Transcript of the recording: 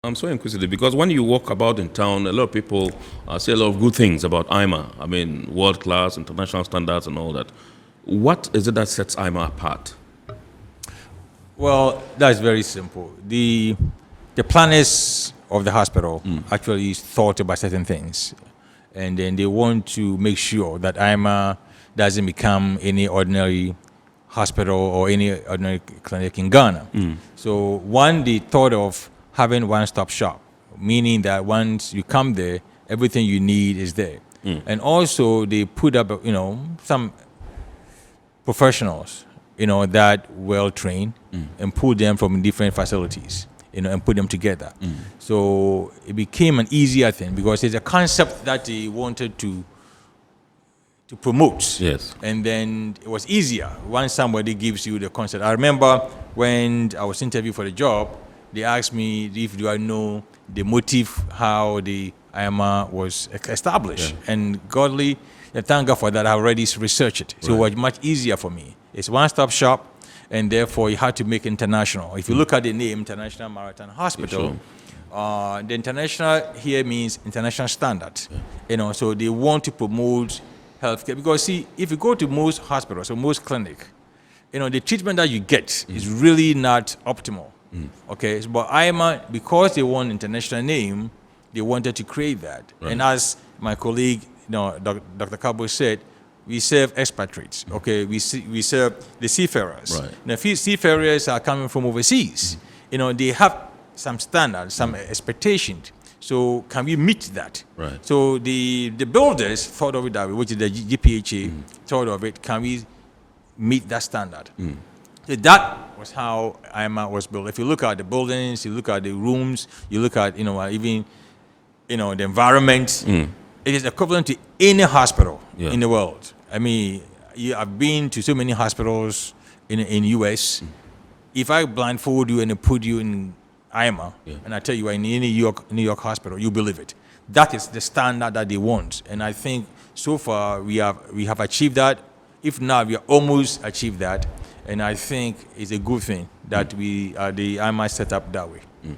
I'm so inquisitive because when you walk about in town, a lot of people say a lot of good things about IMaH. I mean, world class, international standards, and all that. What is it that sets IMaH apart? Well, that's very simple. The planners of the hospital actually thought about certain things, and then they want to make sure that IMaH doesn't become any ordinary hospital or any ordinary clinic in Ghana. So one, they thought of having one-stop shop, meaning that once you come there, everything you need is there. And also they put up, some professionals, that well trained and pull them from different facilities, and put them together. So it became an easier thing because it's a concept that they wanted to promote. Yes. And then it was easier once somebody gives you the concept. I remember when I was interviewed for the job, they asked me if do I know the motive, how the IMaH was established. And godly, thank God for that, I already researched it. So it was much easier for me. It's one-stop shop, and therefore you had to make international. If you look at the name, International Maritime Hospital, the international here means international standard. So they want to promote healthcare. Because see, if you go to most hospitals or most clinic, the treatment that you get is really not optimal. Okay, but IMaH, because they want international name, they wanted to create that. And as my colleague, Dr. Cabo said, we serve expatriates. Okay, we serve the seafarers. Now, seafarers are coming from overseas. They have some standards, some expectations. So can we meet that? So the builders thought of it that way, which is the GPHA thought of it. Can we meet that standard? So that was how IMaH was built. If you look at the buildings, you look at the rooms, you look at even the environment, it is equivalent to any hospital in the world. I mean, I've been to so many hospitals in US. If I blindfold you and put you in IMaH, and I tell you in any New York hospital, you believe it. That is the standard that they want, and I think so far we have achieved that. If not, we have almost achieved that, and I think it's a good thing that the IMaH set up that way.